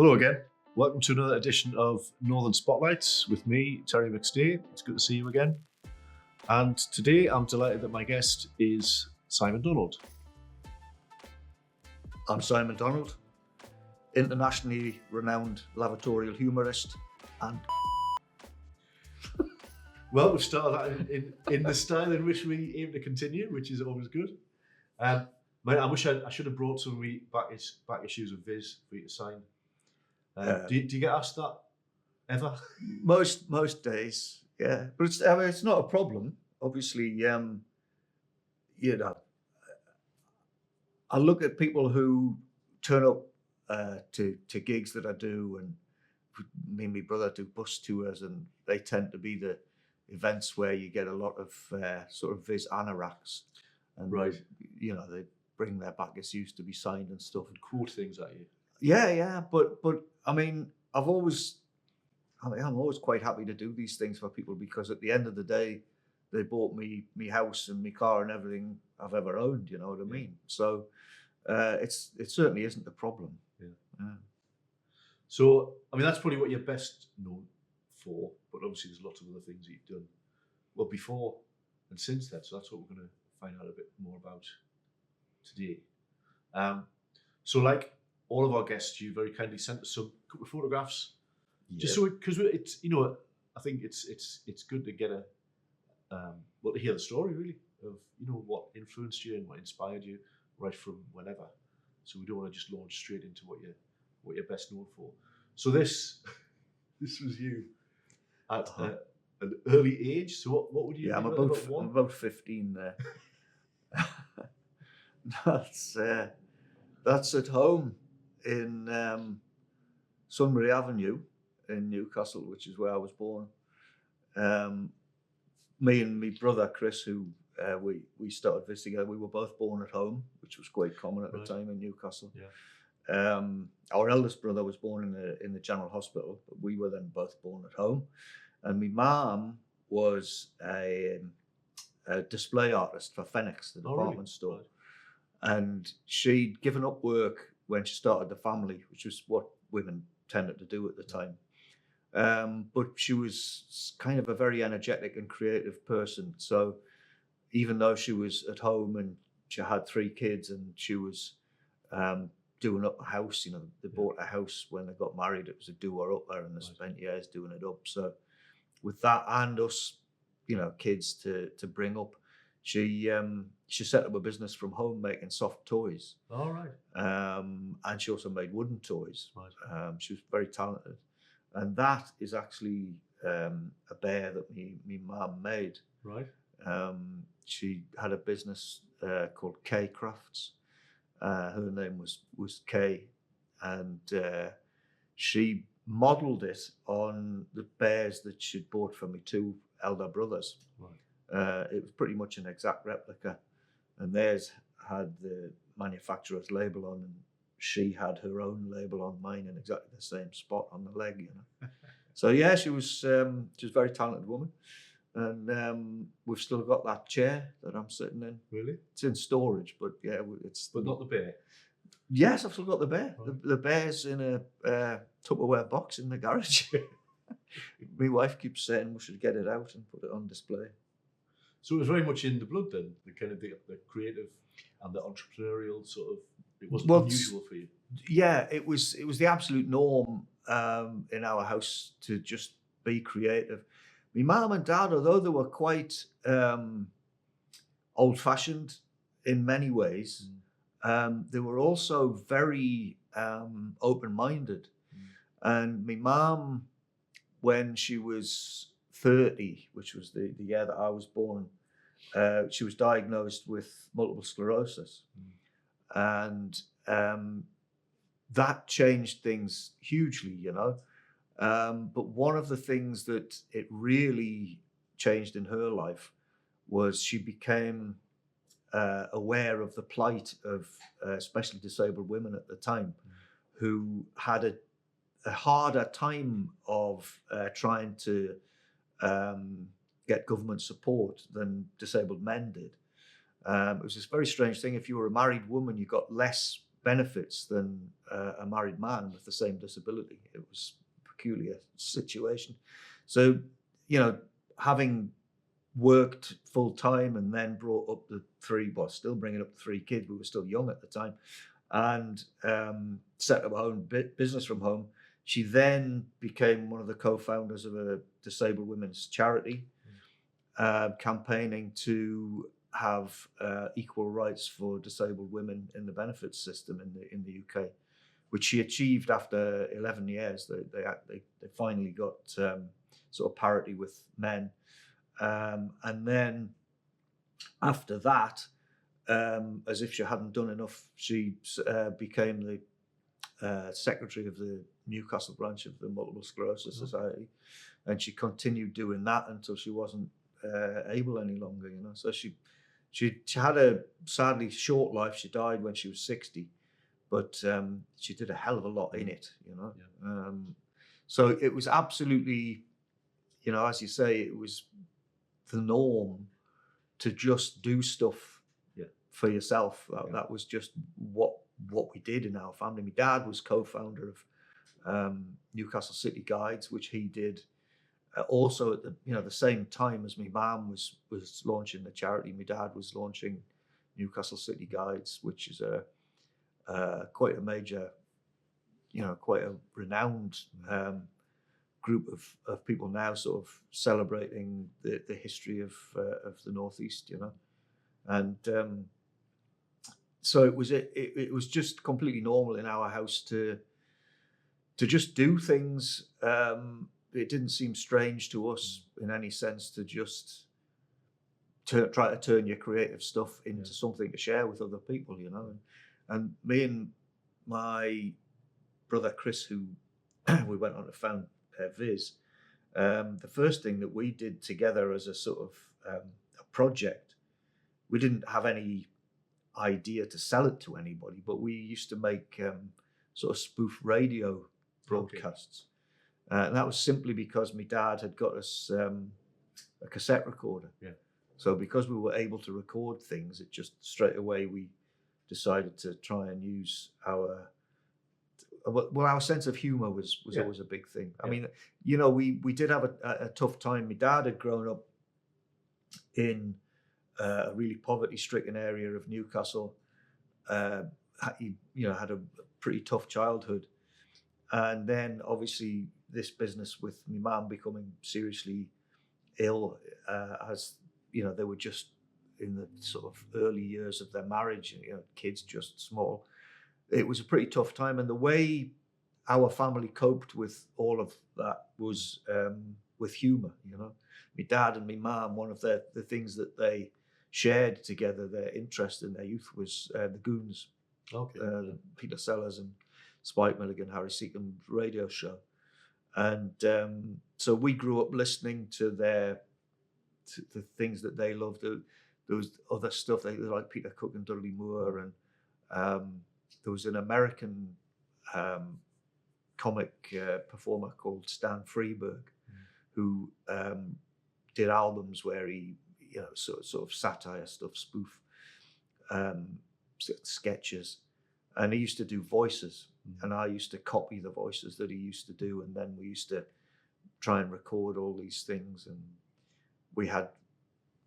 Hello again. Welcome to another edition of Northern Spotlights with me, Terry McStay. It's good to see you again. And today I'm delighted that my guest is Simon Donald. I'm Simon Donald, internationally renowned lavatorial humorist and Well, we've started that in the style in which we aim to continue, which is always good. Mate, I wish I should have brought some back issues of Viz for you to sign. Do you get asked that ever? most days, yeah. But it's not a problem. Obviously, I look at people who turn up to gigs that I do, and me and my brother do bus tours, and they tend to be the events where you get a lot of sort of Viz anoraks, and Right. they bring their back issues to be signed and stuff. And quote things at you. Yeah, but I mean, I'm always quite happy to do these things for people, because at the end of the day, they bought me house and me car and everything I've ever owned. You know what I mean? So it certainly isn't a problem. Yeah. So I mean, that's probably what you're best known for. But obviously, there's lots of other things that you've done well before and since then. So that's what we're going to find out a bit more about today. So like all of our guests, you very kindly sent us a couple of photographs, just so because it's I think it's good to get to hear the story really of what influenced you and what inspired you right from whenever. So we don't want to just launch straight into what you're best known for. So this was you at an early age. So what would you? Yeah, I'm about 15 there. That's at home in Sunbury Avenue in Newcastle, which is where I was born. Me and my brother Chris, who we started this together, we were both born at home, which was quite common at the time in Newcastle. Yeah. Our eldest brother was born in the General Hospital, but we were then both born at home. And my mum was a display artist for Phoenix, the department store. Right. And she'd given up work when she started the family, which was what women tended to do at the time. But she was kind of a very energetic and creative person. So even though she was at home and she had 3 kids and she was doing up a house, they bought a house when they got married. It was a doer up there, and they spent years doing it up. So with that and us, kids to bring up, she set up a business from home making soft toys. All right. And she also made wooden toys. Right. She was very talented. And that is actually a bear that me mum made. Right. She had a business called K Crafts. Her name was Kay, and she modelled it on the bears that she'd bought for me 2 elder brothers. Right. It was pretty much an exact replica, and theirs had the manufacturer's label on, and she had her own label on mine in exactly the same spot on the leg. So yeah, she was a very talented woman, and we've still got that chair that I'm sitting in. Really? It's in storage, but yeah, it's. But not the bear. Yes, I've still got the bear. Right. The bear's in a Tupperware box in the garage. My wife keeps saying we should get it out and put it on display. So it was very much in the blood then, the kind of the creative and the entrepreneurial sort of. It wasn't unusual for you. Yeah, it was the absolute norm in our house to just be creative. My mum and dad, although they were quite old-fashioned in many ways, they were also very open-minded. And my mum, when she was 30, which was the year that I was born, she was diagnosed with multiple sclerosis. And that changed things hugely, But one of the things that it really changed in her life was she became aware of the plight of especially disabled women at the time, who had a harder time of trying to get government support than disabled men did. It was this very strange thing. If you were a married woman, you got less benefits than a married man with the same disability. It was a peculiar situation. So, having worked full time and then brought up still bringing up the 3 kids, we were still young at the time, and set up our own business from home. She then became one of the co-founders of a disabled women's charity, campaigning to have equal rights for disabled women in the benefits system in the UK, which she achieved after 11 years. They finally got sort of parity with men, and then after that, as if she hadn't done enough, she became the secretary of the Newcastle branch of the Multiple Sclerosis Society, and she continued doing that until she wasn't able any longer. So she had a sadly short life. She died when she was 60, but she did a hell of a lot in it. So it was absolutely, as you say, it was the norm to just do stuff for yourself. That was just what we did in our family. My dad was co-founder of Newcastle City Guides, which he did also at the same time as my mum was launching the charity. My dad was launching Newcastle City Guides, which is quite a major, quite a renowned group of people now, sort of celebrating the history of the Northeast, and so it was just completely normal in our house to just do things. It didn't seem strange to us in any sense to just try to turn your creative stuff into something to share with other people, And me and my brother Chris, who we went on to found Viz, the first thing that we did together as a sort of a project, we didn't have any idea to sell it to anybody, but we used to make sort of spoof radio broadcasts. And that was simply because my dad had got us a cassette recorder. Yeah. So because we were able to record things, it just straight away we decided to try and use our sense of humor was always a big thing. I mean, we did have a tough time. My dad had grown up in a really poverty-stricken area of Newcastle. He had a pretty tough childhood, and then obviously this business with my mum becoming seriously ill, as they were just in the sort of early years of their marriage, kids just small. It was a pretty tough time, and the way our family coped with all of that was with humor. My dad and my mum, one of the things that they shared together, their interest in their youth, was the Goons. Peter Sellers and Spike Milligan, Harry Seacombe radio show. And so we grew up listening to the things that they loved. There was other stuff, they like Peter Cook and Dudley Moore, and there was an American comic performer called Stan Freberg, who did albums where he, sort of satire stuff, spoof sketches, and he used to do voices, and I used to copy the voices that he used to do, and then we used to try and record all these things, and we had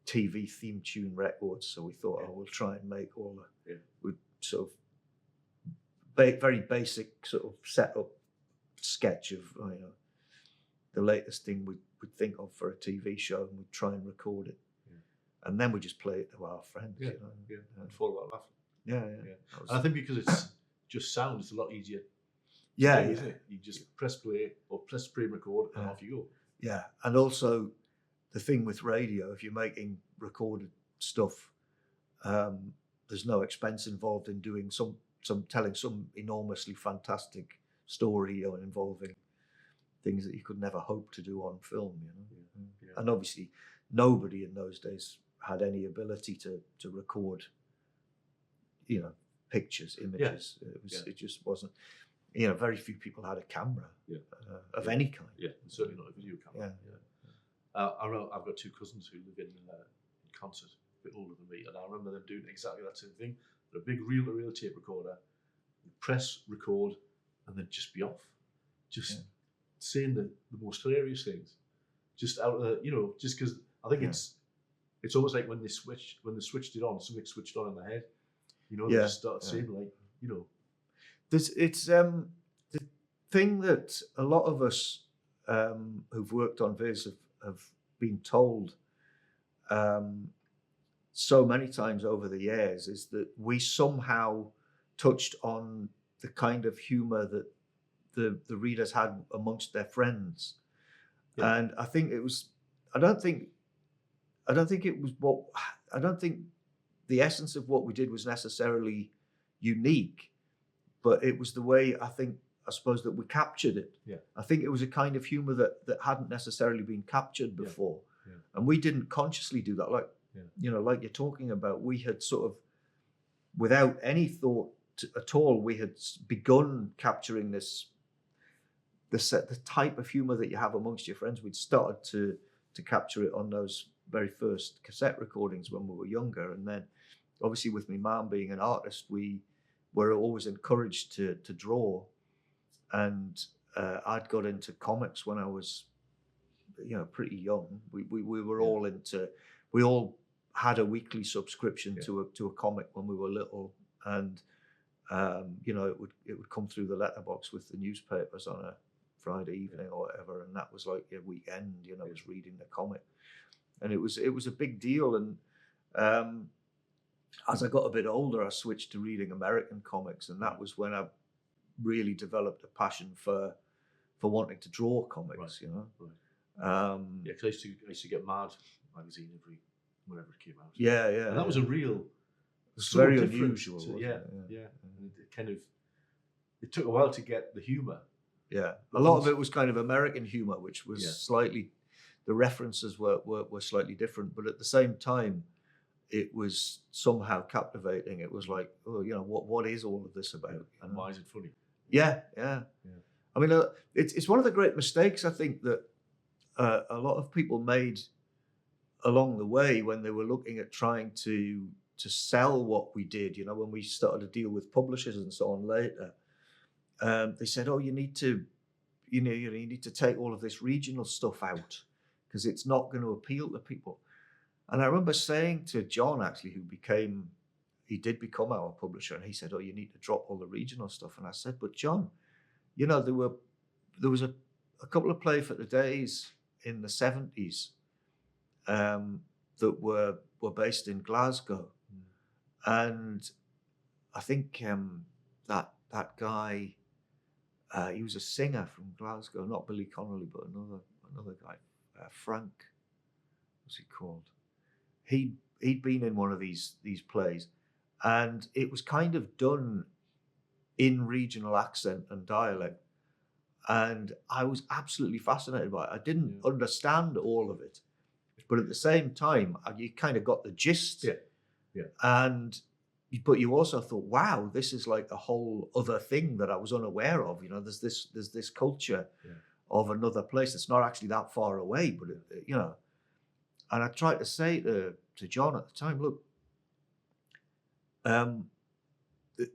TV theme tune records, so we thought, we'll try and make all the we'd sort of very basic sort of setup sketch of the latest thing we'd think of for a TV show, and we'd try and record it, and then we just play it to our friends, and fall out laughing. Yeah. And I think because it's just sound, it's a lot easier. Isn't it? You just press play or press pre-record, and off you go. Yeah, and also the thing with radio, if you're making recorded stuff, there's no expense involved in doing telling some enormously fantastic story involving things that you could never hope to do on film, And obviously nobody in those days had any ability to record pictures, images. It just wasn't, very few people had a camera of any kind. And certainly not a video camera. I know I've got 2 cousins who live in Concert, a bit older than me, and I remember them doing exactly that same thing. A big reel-to-reel tape recorder, press record, and then just be off, just saying the most hilarious things, just out of the, just because I think it's almost like when they switched it on, something switched on in their head, they just started saying like. It's the thing that a lot of us who've worked on Viz have been told so many times over the years is that we somehow touched on the kind of humor that the readers had amongst their friends. Yeah. And I think it was, I don't think the essence of what we did was necessarily unique, but it was the way I suppose that we captured it. Yeah. I think it was a kind of humor that hadn't necessarily been captured before. Yeah. And we didn't consciously do that. Like, like you're talking about, we had sort of, without any thought at all, we had begun capturing the type of humor that you have amongst your friends. We'd started to capture it on those very first cassette recordings when we were younger. And then obviously with my mum being an artist, we were always encouraged to draw. And I'd got into comics when I was, pretty young. We were all into, we all had a weekly subscription to a comic when we were little. And, it would come through the letterbox with the newspapers on a Friday evening or whatever. And that was like a weekend, was reading the comic. And it was a big deal. And as I got a bit older, I switched to reading American comics. And that was when I really developed a passion for wanting to draw comics, Right. Because I used to get Mad magazine whenever it came out. Yeah. And that was a real. It's so very unusual. Yeah. And it took a while to get the humor. Yeah, a lot of it was kind of American humor, which was slightly, the references were slightly different, but at the same time, it was somehow captivating. It was like, what is all of this about? And why is it funny? Yeah. I mean, it's one of the great mistakes I think that a lot of people made along the way when they were looking at trying to sell what we did. When we started to deal with publishers and so on later. They said, "Oh, you need to take all of this regional stuff out because it's not going to appeal to people." And I remember saying to John, actually, he did become our publisher, and he said, "Oh, you need to drop all the regional stuff." And I said, "But John, there was a couple of Play for the Days in the 70s that were based in Glasgow, and I think that guy." He was a singer from Glasgow, not Billy Connolly, but another guy, Frank. What's he called? He'd been in one of these plays, and it was kind of done in regional accent and dialect, and I was absolutely fascinated by it. I didn't understand all of it, but at the same time, you kind of got the gist. Yeah. But you also thought, wow, this is like a whole other thing that I was unaware of. There's this culture of another place that's not actually that far away, but And I tried to say to John at the time, look,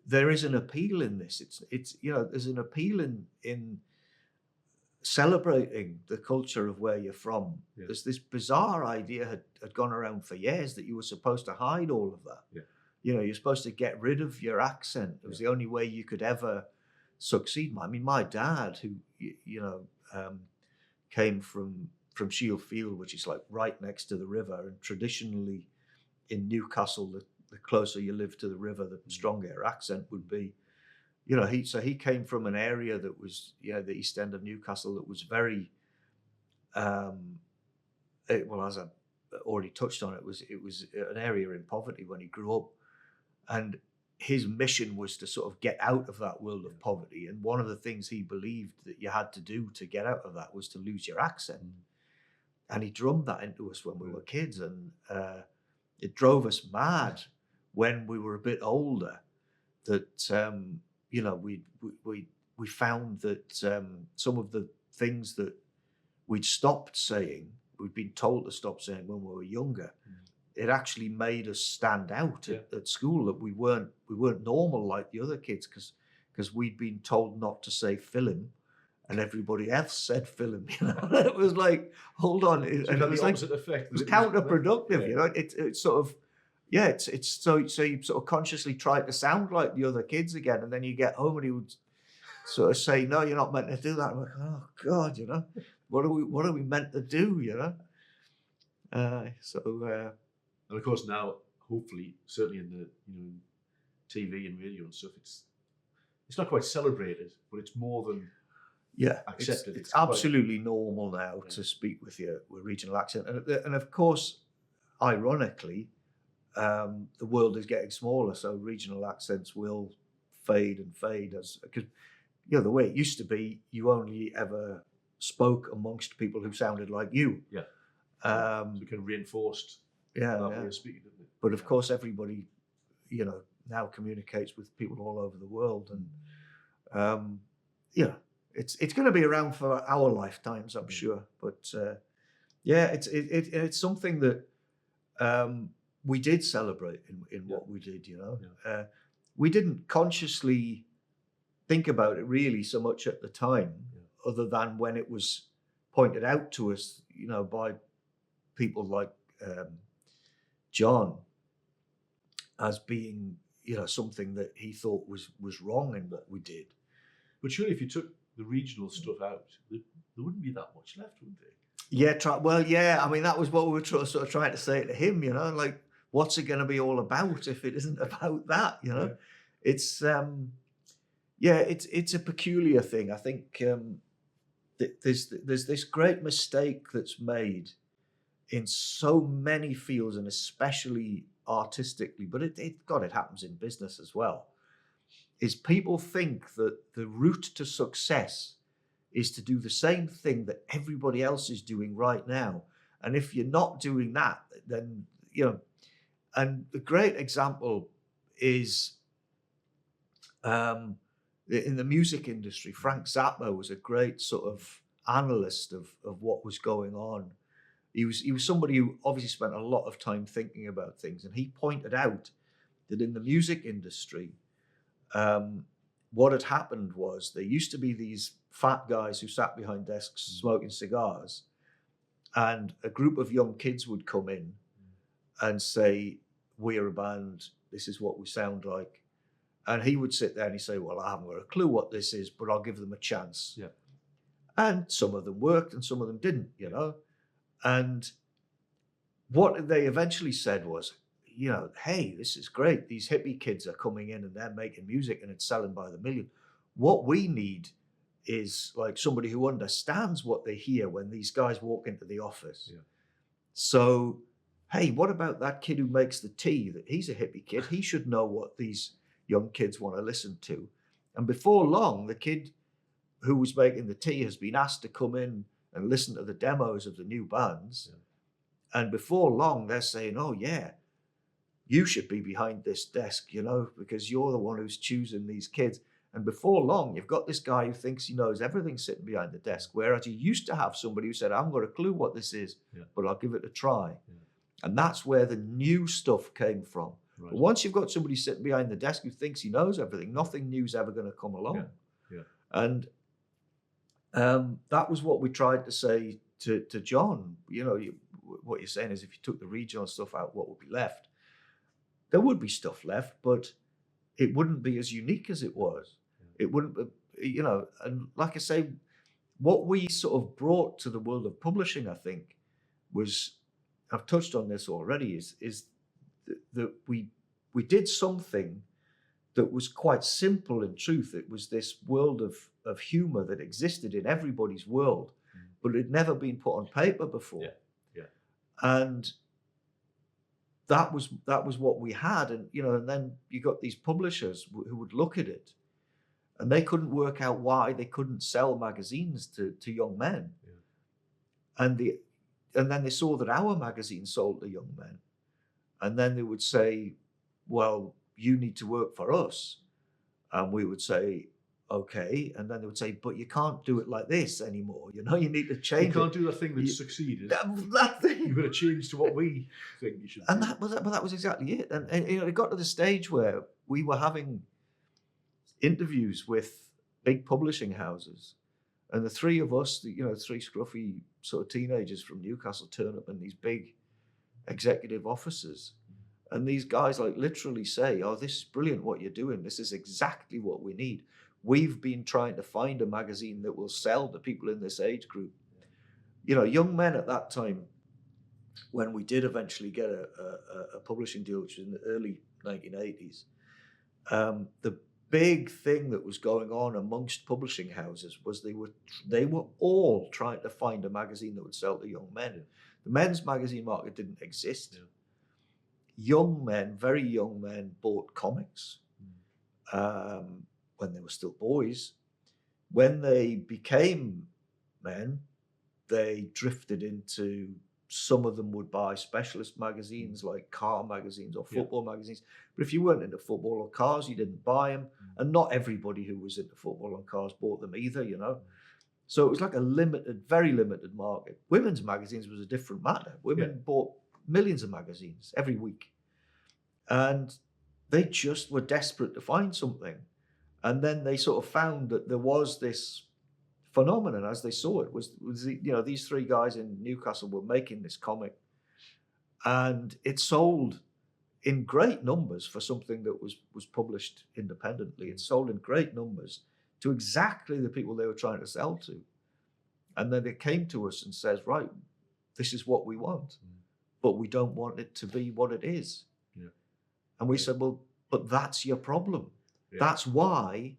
there is an appeal in this. It's there's an appeal in celebrating the culture of where you're from. Yeah. There's this bizarre idea had gone around for years that you were supposed to hide all of that. Yeah. You're supposed to get rid of your accent. It was the only way you could ever succeed. I mean, my dad, who came from Shield Field, which is like right next to the river, and traditionally in Newcastle, the closer you live to the river, the stronger your accent would be. He came from an area that was, the east end of Newcastle, that was very, as I already touched on, it was an area in poverty when he grew up. And his mission was to sort of get out of that world of poverty. And one of the things he believed that you had to do to get out of that was to lose your accent. And he drummed that into us when we were kids. And it drove us mad when we were a bit older that, we found that some of the things that we'd stopped saying, we'd been told to stop saying when we were younger, it actually made us stand out at school, that we weren't normal like the other kids, because because we'd been told not to say film, and everybody else said film. It was like, hold on, So and it it had was the like opposite effect. it was that counterproductive. Yeah. It's sort of, yeah, it's so you sort of consciously try to sound like the other kids again, and then you get home and he would sort of say, no, you're not meant to do that. I'm like, oh God, what are we meant to do, And of course now, hopefully, certainly in the TV and radio and stuff, it's not quite celebrated, but it's more than yeah, accepted. It's quite- absolutely normal now to speak with your regional accent, and of course, ironically, the world is getting smaller, so regional accents will fade as because the way it used to be, you only ever spoke amongst people who sounded like you. Yeah. So it kind of reinforced that way of speaking, didn't it? But of course, everybody, now communicates with people all over the world, and it's going to be around for our lifetimes, I'm sure. But it's something that we did celebrate in what we did. We didn't consciously think about it really so much at the time, other than when it was pointed out to us, by people like John, as being something that he thought was wrong in what we did. But surely, if you took the regional stuff out, there wouldn't be that much left, would there? Yeah, I mean, that was what we were sort of trying to say to him, like, what's it going to be all about if it isn't about that, Yeah. It's it's a peculiar thing. I think there's this great mistake that's made in so many fields, and especially artistically, but it happens in business as well, is people think that the route to success is to do the same thing that everybody else is doing right now. And if you're not doing that, then, and the great example is in the music industry, Frank Zappa was a great sort of analyst of what was going on. He was somebody who obviously spent a lot of time thinking about things, and he pointed out that in the music industry, what had happened was there used to be these fat guys who sat behind desks smoking cigars, and a group of young kids would come in and say, "We're a band, this is what we sound like." And he would sit there and he'd say, "Well, I haven't got a clue what this is, but I'll give them a chance." Yeah. And some of them worked and some of them didn't, And what they eventually said was, hey, this is great. These hippie kids are coming in and they're making music and it's selling by the million. What we need is like somebody who understands what they hear when these guys walk into the office. Yeah. So, hey, what about that kid who makes the tea? That he's a hippie kid. He should know what these young kids want to listen to. And before long, the kid who was making the tea has been asked to come in and listen to the demos of the new bands. Yeah. And before long, they're saying, "Oh, yeah, you should be behind this desk, because you're the one who's choosing these kids." And before long, you've got this guy who thinks he knows everything sitting behind the desk, whereas you used to have somebody who said, "I haven't got a clue what this is, but I'll give it a try." Yeah. And that's where the new stuff came from. Right. But once you've got somebody sitting behind the desk who thinks he knows everything, nothing new's ever going to come along. Yeah. And that was what we tried to say to John. What you're saying is, if you took the regional stuff out, what would be left? There would be stuff left, but it wouldn't be as unique as it was. Yeah. It wouldn't, and like I say, what we sort of brought to the world of publishing, I think, was, I've touched on this already, is that we did something that was quite simple in truth. It was this world of humor that existed in everybody's world, but it had never been put on paper before. Yeah. And that was what we had. And, and then you got these publishers who would look at it and they couldn't work out why they couldn't sell magazines to young men. Yeah. And then they saw that our magazine sold to young men. And then they would say, "Well, you need to work for us." And we would say, "Okay." And then they would say, "But you can't do it like this anymore. You need to change. You can't do the thing that succeeded. That thing. You've got to change to what we think you should do." And that was exactly it. And it got to the stage where we were having interviews with big publishing houses, and the three of us, three scruffy sort of teenagers from Newcastle, turn up in these big executive offices, and these guys like literally say, "Oh, this is brilliant what you're doing. This is exactly what we need. We've been trying to find a magazine that will sell to people in this age group." Young men at that time, when we did eventually get a publishing deal, which was in the early 1980s, the big thing that was going on amongst publishing houses was they were all trying to find a magazine that would sell to young men. The men's magazine market didn't exist. Yeah. Young men, very young men, bought comics when they were still boys. When they became men, they drifted into, some of them would buy specialist magazines like car magazines or football magazines. But if you weren't into football or cars, you didn't buy them. And not everybody who was into football and cars bought them either, So it was like a very limited market. Women's magazines was a different matter. Women bought millions of magazines every week. And they just were desperate to find something. And then they sort of found that there was this phenomenon, as they saw it, was these three guys in Newcastle were making this comic, and it sold in great numbers for something that was published independently. It sold in great numbers to exactly the people they were trying to sell to. And then they came to us and says, right, this is what we want, but we don't want it to be what it is. Yeah. And we said, well, but that's your problem. Yeah. That's why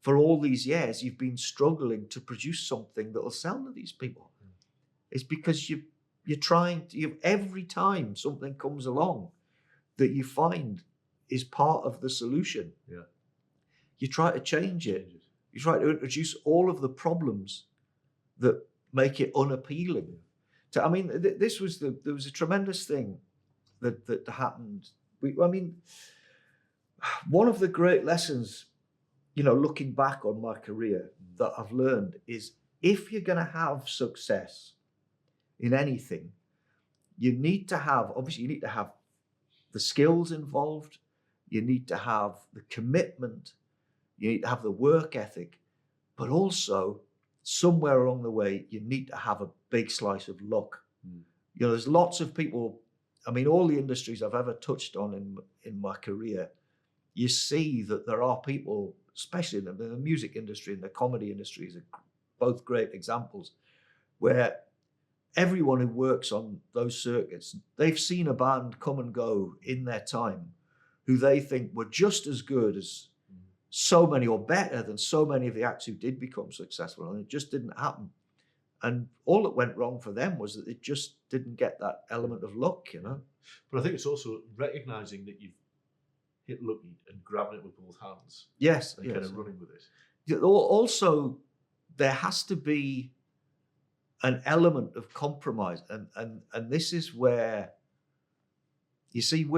for all these years, you've been struggling to produce something that will sell to these people. It's because you're trying to, every time something comes along that you find is part of the solution, you try to change it. You try to introduce all of the problems that make it unappealing. There was a tremendous thing that happened. One of the great lessons, looking back on my career, that I've learned is, if you're going to have success in anything, you need to have the skills involved, you need to have the commitment, you need to have the work ethic, but also somewhere along the way, you need to have a big slice of luck. There's lots of people, all the industries I've ever touched on in my career, you see that there are people, especially in the music industry and the comedy industries, are both great examples, where everyone who works on those circuits, they've seen a band come and go in their time who they think were just as good as so many, or better than so many of the acts who did become successful, and it just didn't happen. And all that went wrong for them was that it just didn't get that element of luck, But I think it's also recognizing that you've hit lucky and grabbing it with both hands. Yes. And kind of running with it. Also, there has to be an element of compromise. And this is where, you see,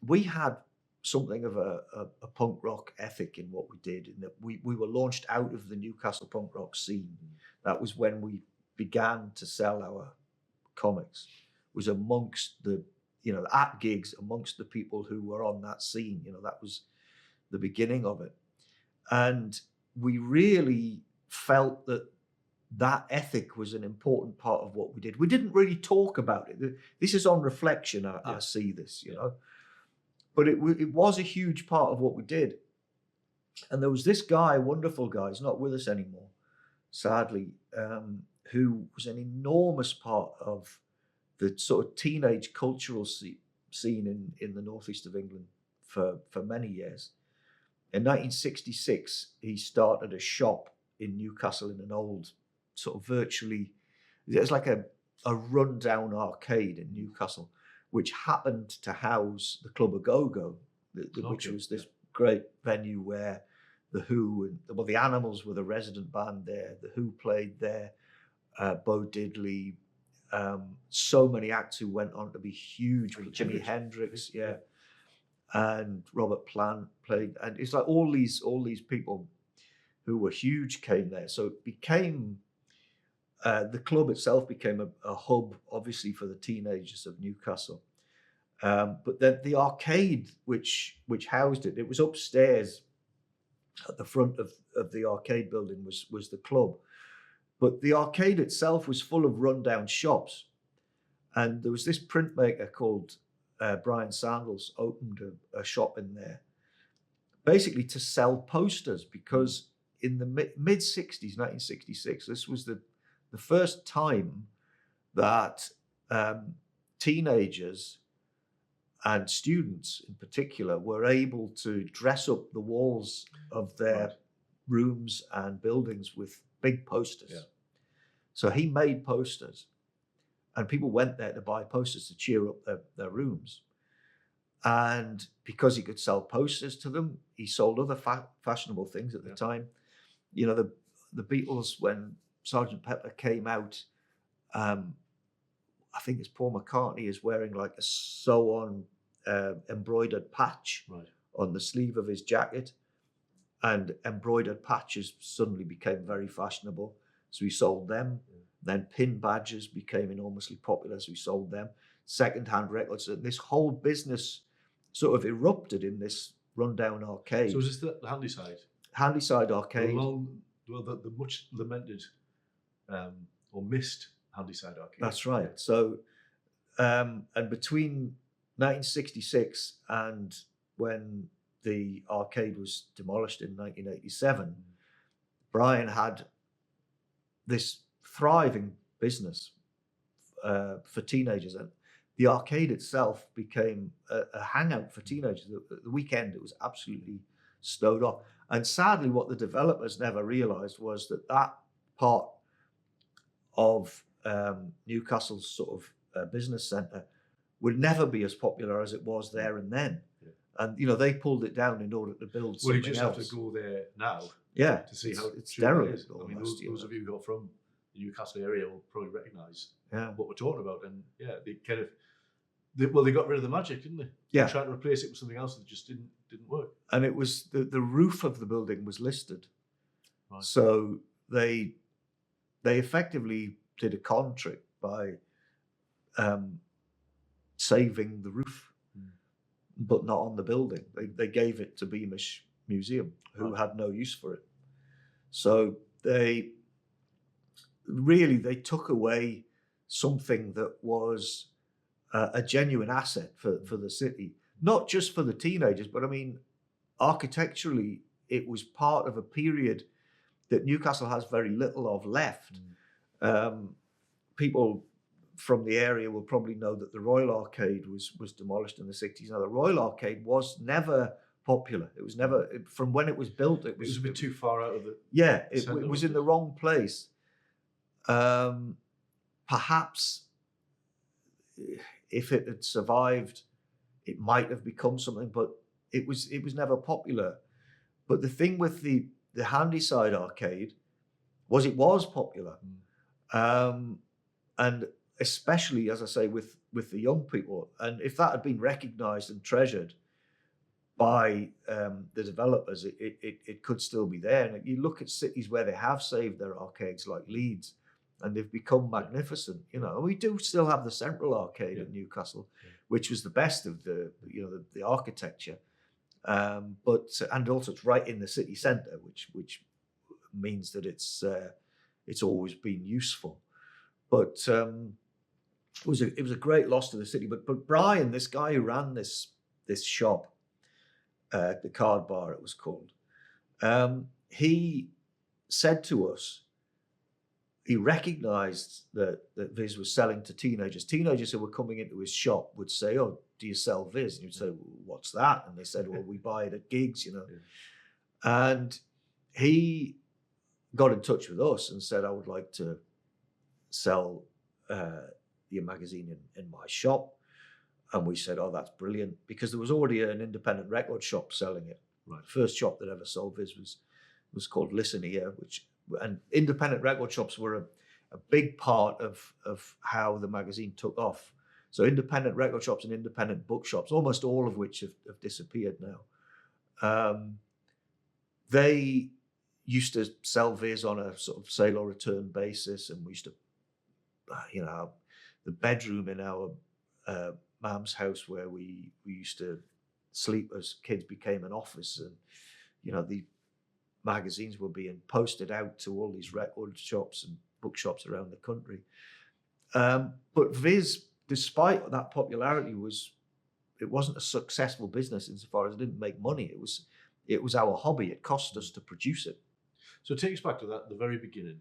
we had something of a punk rock ethic in what we did, in that we were launched out of the Newcastle punk rock scene. That was when we began to sell our comics, was amongst at gigs amongst the people who were on that scene. That was the beginning of it. And we really felt that ethic was an important part of what we did. We didn't really talk about it. This is on reflection, I see this, But it was a huge part of what we did. And there was this guy, wonderful guy, he's not with us anymore, sadly, who was an enormous part of the sort of teenage cultural scene in the northeast of England for many years. In 1966, he started a shop in Newcastle in an old sort of virtually, it was like a rundown arcade in Newcastle, which happened to house the Club of Go-Go, which was this great venue where The Who, the Animals were the resident band there, The Who played there, Bo Diddley, so many acts who went on to be huge, with Jimi Hendrix, and Robert Plant played, and it's like all these people who were huge came there. So it became, the club itself became a hub, obviously, for the teenagers of Newcastle. But then the arcade which housed it, it was upstairs at the front of the arcade building was the club. But the arcade itself was full of rundown shops. And there was this printmaker called Brian Sandals opened a shop in there, basically to sell posters, because in the mid 60s, 1966, this was the first time that teenagers and students in particular were able to dress up the walls of their Right. rooms and buildings with big posters. Yeah. So he made posters, and people went there to buy posters to cheer up their rooms. And because he could sell posters to them, he sold other fashionable things at the Yeah. time. You know, the Beatles, when Sgt. Pepper came out, I think it's Paul McCartney is wearing like a sew-on embroidered patch Right. on the sleeve of his jacket, and embroidered patches suddenly became very fashionable, so he sold them. Yeah. Then pin badges became enormously popular, so he sold them. Second-hand records, and this whole business sort of erupted in this rundown arcade. So is this the Handyside? Handyside The Arcade. the much lamented or missed Handyside Arcade. That's right. So, and between 1966 and when the arcade was demolished in 1987, Brian had this thriving business for teenagers, and the arcade itself became a hangout for teenagers. The weekend, it was absolutely stowed off. And sadly, what the developers never realized was that part of Newcastle's sort of business centre would never be as popular as it was there and then. Yeah. And you know, they pulled it down in order to build Well, something you just else. have to go there now Yeah, to see how it's true that derelict. is. I mean, almost, those of you who are from the Newcastle area will probably recognise yeah. what we're talking about. And yeah, they kind of, they got rid of the magic, didn't they? Yeah. They tried to replace it with something else that just didn't work. And it was the roof of the building was listed, Right. so they effectively did a con trick by saving the roof, but not on the building. They gave it to Beamish Museum, who Right. had no use for it. So they took away something that was a genuine asset for the city, not just for the teenagers, but I mean, architecturally, it was part of a period that Newcastle has very little of left. People from the area will probably know that the Royal Arcade was demolished in the 60s. Now, the Royal Arcade was never popular. It was never, from when it was built, It was a bit too far out of the. Yeah, it centre, was wasn't in the wrong place. Perhaps if it had survived, it might have become something, but it was never popular. But the thing with the Handyside Arcade was it was popular. And especially, as I say, with the young people. And if that had been recognised and treasured by the developers, it could still be there. And you look at cities where they have saved their arcades, like Leeds, and they've become magnificent. You know, we do still have the Central Arcade in Newcastle, which was the best of the architecture. But also it's right in the city centre, which means that it's always been useful. But it was a great loss to the city. But Brian, this guy who ran this shop, the Card Bar it was called, he said to us, he recognised that Viz was selling to teenagers. Teenagers who were coming into his shop would say, "Oh, do you sell Viz?" And he'd say, "Well, what's that?" And they said, "Well, we buy it at gigs, you know." Yeah. And he got in touch with us and said, "I would like to sell your magazine in my shop." And we said, "Oh, that's brilliant," because there was already an independent record shop selling it. Right. The first shop that ever sold Viz was called Listen Here, and independent record shops were a big part of how the magazine took off. So independent record shops and independent bookshops, almost all of which have disappeared now, they used to sell Viz on a sort of sale or return basis, and we used to, the bedroom in our mum's house where we used to sleep as kids became an office, and magazines were being posted out to all these record shops and bookshops around the country. But Viz, despite that popularity, it wasn't a successful business insofar as it didn't make money. It was our hobby. It cost us to produce it. So take us back to that, the very beginning.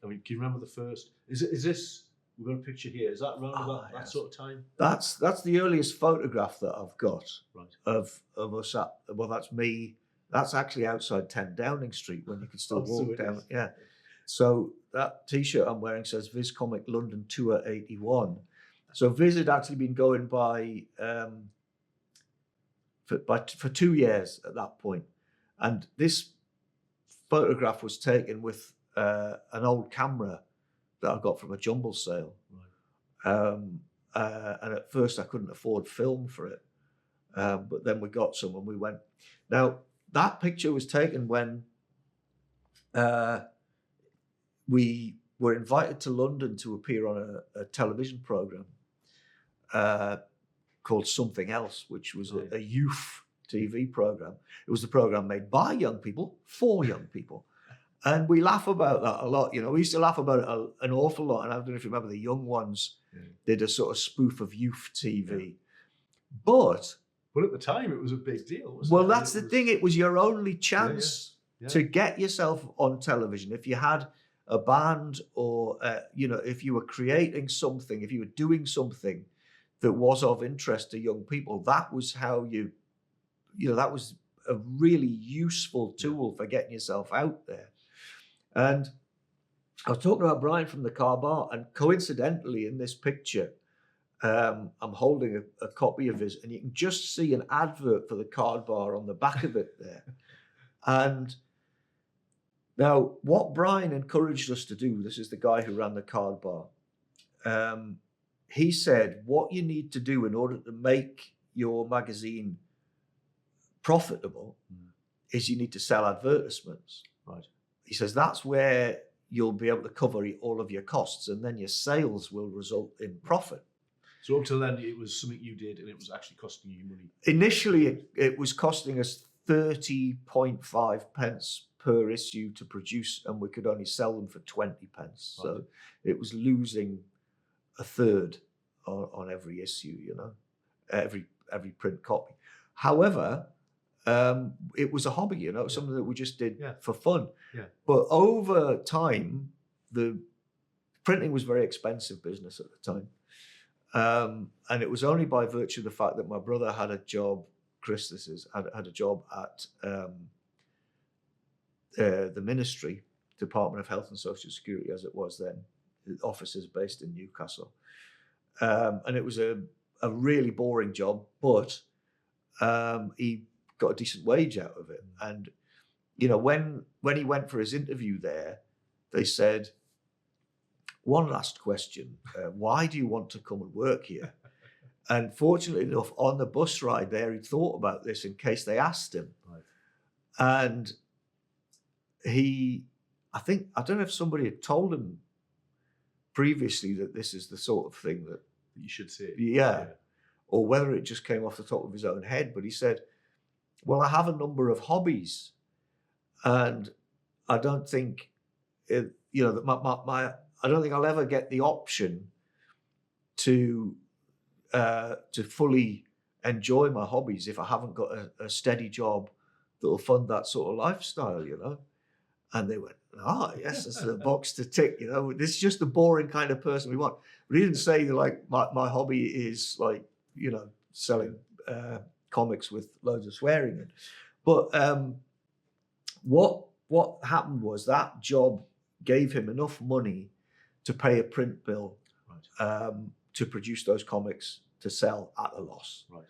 I mean, can you remember the first? Is this? We've got a picture here. Is that around about that Yes. sort of time? That's the earliest photograph that I've got Right. of us at. Well, that's me. That's actually outside 10 Downing Street when you can still Oh, so walk it down. is. Yeah. So that T-shirt I'm wearing says Viz Comic London Tour 81. So Viz had actually been going by for 2 years at that point, and this photograph was taken with an old camera that I got from a jumble sale. Right. And at first I couldn't afford film for it, but then we got some and we went. Now that picture was taken when we were invited to London to appear on a television program called Something Else, which was a youth TV program. It was the program made by young people for young people. And we laugh about that a lot. You know, we used to laugh about it an awful lot. And I don't know if you remember the young ones did a sort of spoof of youth TV. But at the time, it was a big deal, wasn't well, it? that's the thing. It was your only chance Yeah. to get yourself on television. If you had a band or, if you were creating something, if you were doing something that was of interest to young people, that was how that was a really useful tool for getting yourself out there. And I was talking about Brian from the Car Bar, and coincidentally in this picture, I'm holding a copy of his, and you can just see an advert for the Car Bar on the back of it there. And now what Brian encouraged us to do, this is the guy who ran the Car Bar, he said, what you need to do in order to make your magazine profitable is you need to sell advertisements. Right. He says that's where you'll be able to cover all of your costs, and then your sales will result in profit. So up till then, it was something you did, and it was actually costing you money. Initially, it was costing us 30.5 pence per issue to produce, and we could only sell them for 20 pence. Right. So it was losing a third on every issue, every print copy. However, it was a hobby, something that we just did for fun. Yeah. But over time, the printing was very expensive business at the time. And it was only by virtue of the fact that my brother had a job, Chris, had a job at the Ministry, Department of Health and Social Security, as it was then, the offices based in Newcastle. And it was a really boring job, but he got a decent wage out of it. And, when he went for his interview there, they said, one last question, why do you want to come and work here? And fortunately enough, on the bus ride there, he thought about this in case they asked him. Right. And I don't know if somebody had told him previously that this is the sort of thing that You should see. Yeah. Or whether it just came off the top of his own head. But he said, well, I have a number of hobbies, and I don't think, that I don't think I'll ever get the option to fully enjoy my hobbies if I haven't got a steady job that'll fund that sort of lifestyle, And they went, yes, this is a box to tick, This is just the boring kind of person we want. But he didn't say that, like, my hobby is like, selling comics with loads of swearing in. But what happened was that job gave him enough money to pay a print bill, Right. to produce those comics to sell at a loss. Right.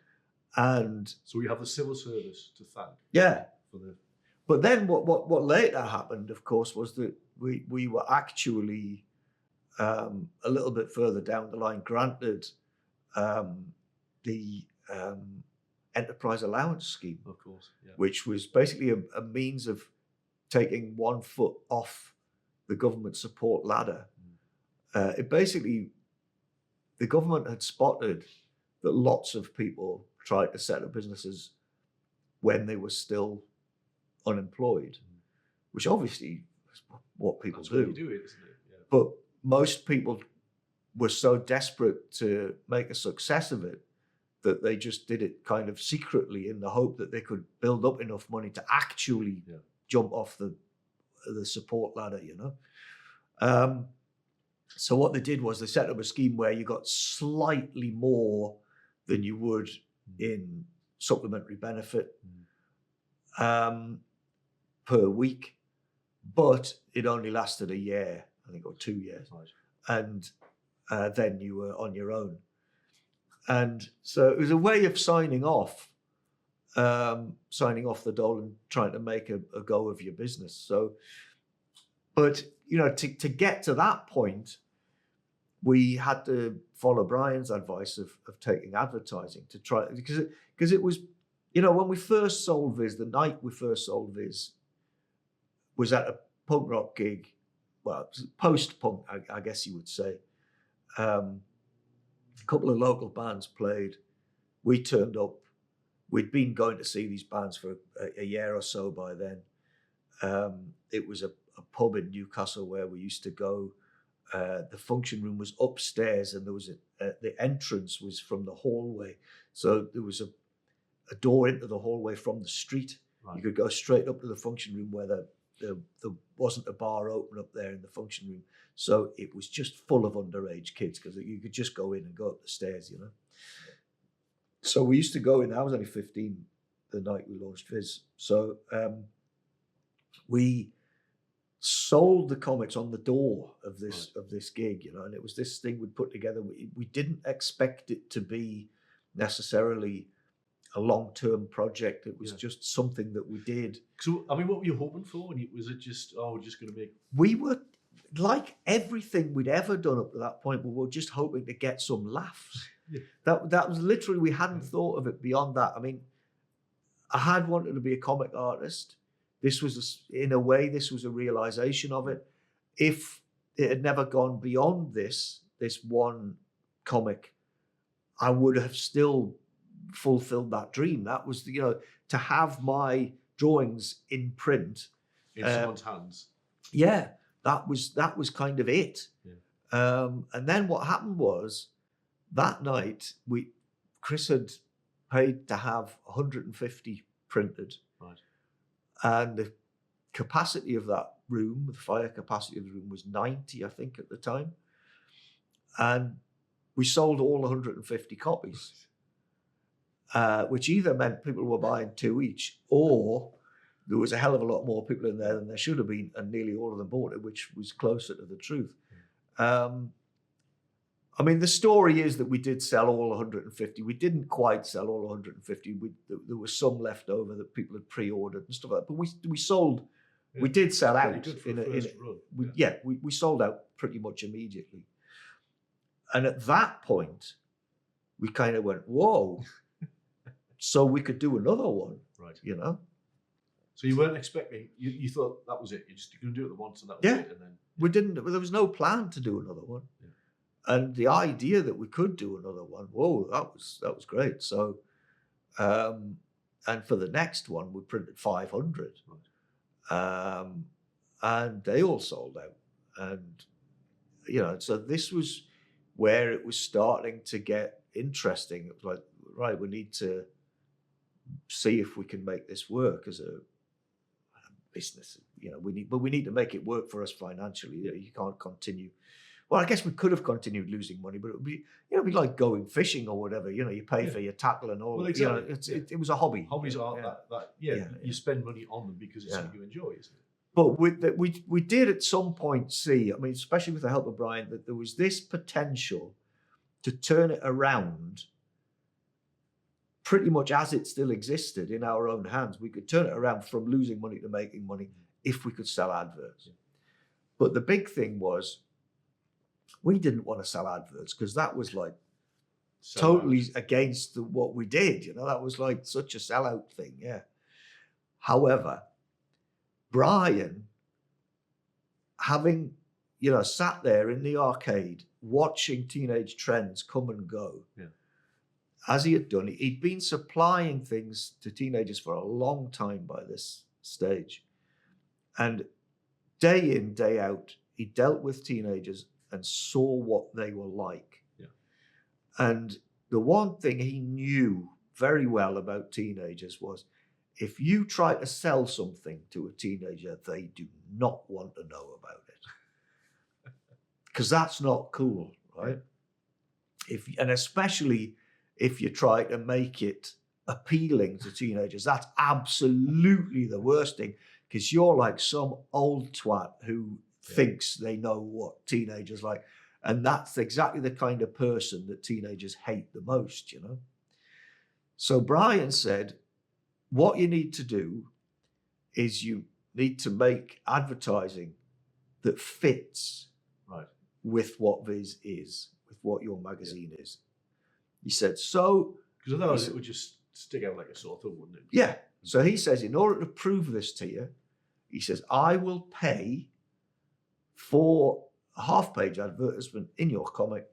And So we have the civil service to thank yeah. for the. But then what later happened, of course, was that we were actually a little bit further down the line granted the Enterprise Allowance Scheme, Of course. Yeah. which was basically a means of taking 1 foot off the government support ladder. The government had spotted that lots of people tried to set up businesses when they were still unemployed. which obviously is what people That's do. what you do, isn't it? Yeah. But most people were so desperate to make a success of it that they just did it kind of secretly in the hope that they could build up enough money to actually jump off the support ladder, you know. So what they did was they set up a scheme where you got slightly more than you would in supplementary benefit per week, but it only lasted a year, I think, or 2 years. Right. And then you were on your own. And so it was a way of signing off the dole and trying to make a go of your business. So, but, you know, to get to that point, we had to follow Brian's advice of taking advertising to try, because it was, you know, when we first sold Viz, the night we first sold Viz was at a punk rock gig, well, post-punk, I guess you would say. A couple of local bands played. We turned up. We'd been going to see these bands for a year or so by then. It was a pub in Newcastle where we used to go. The function room was upstairs, and there was the entrance was from the hallway. So there was a door into the hallway from the street. Right. You could go straight up to the function room where there wasn't a bar open up there in the function room. So it was just full of underage kids because you could just go in and go up the stairs, you know. So we used to go in. I was only 15 the night we launched Viz. So we sold the comics on the door of this gig, you know, and it was this thing we'd put together. We didn't expect it to be necessarily a long-term project. It was just something that we did. So, I mean, what were you hoping for? Was it just, we're just going to make... We were, like everything we'd ever done up to that point, we were just hoping to get some laughs. Yeah. That was literally, we hadn't thought of it beyond that. I mean, I had wanted to be a comic artist. This was, in a way, this was a realization of it. If it had never gone beyond this one comic, I would have still fulfilled that dream. That was, you know, to have my drawings in print in someone's hands. Yeah, that was kind of it. Yeah. And then what happened was that night Chris had paid to have 150 printed. Right. And the capacity of that room, the fire capacity of the room, was 90, I think, at the time. And we sold all 150 copies. Which either meant people were buying 2 each, or there was a hell of a lot more people in there than there should have been, and nearly all of them bought it, which was closer to the truth. I mean, the story is that we did sell all 150. We didn't quite sell all 150. There was some left over that people had pre-ordered and stuff like that. But we sold. Yeah. We did sell out. We sold out pretty much immediately. And at that point, we kind of went, whoa. So we could do another one, right? You know. So you weren't expecting. You thought that was it. You're going to do it once, and that was it. And then we didn't. There was no plan to do another one. Yeah. And the idea that we could do another one, whoa, that was great. So, and for the next one, we printed 500, right. And they all sold out. And you know, so this was where it was starting to get interesting. It was like, right, we need to see if we can make this work as a business. You know, we need to make it work for us financially. You know, you can't continue. Well, I guess we could have continued losing money, but it would be, you know, it'd be like going fishing or whatever. You know, you pay for your tackle and all. Well, exactly. You know, it was a hobby. Hobbies aren't that. You spend money on them because it's something you enjoy, isn't it? But we did at some point see, I mean, especially with the help of Brian, that there was this potential to turn it around pretty much as it still existed in our own hands. We could turn it around from losing money to making money if we could sell adverts. Yeah. But the big thing was, we didn't want to sell adverts because that was like totally against what we did. You know, that was like such a sellout thing. Yeah. However, Brian, having, you know, sat there in the arcade watching teenage trends come and go, as he had done, he'd been supplying things to teenagers for a long time by this stage. And day in, day out, he dealt with teenagers and saw what they were like. Yeah. And the one thing he knew very well about teenagers was, if you try to sell something to a teenager, they do not want to know about it. Because that's not cool, right? And especially if you try to make it appealing to teenagers, that's absolutely the worst thing, because you're like some old twat who thinks they know what teenagers like. And that's exactly the kind of person that teenagers hate the most, you know? So Brian said, what you need to do is you need to make advertising that fits with what Viz is, with what your magazine is. He said, so... Because otherwise it would just stick out like a sore thumb, wouldn't it? Yeah. So he says, in order to prove this to you, he says, I will pay for a half-page advertisement in your comic.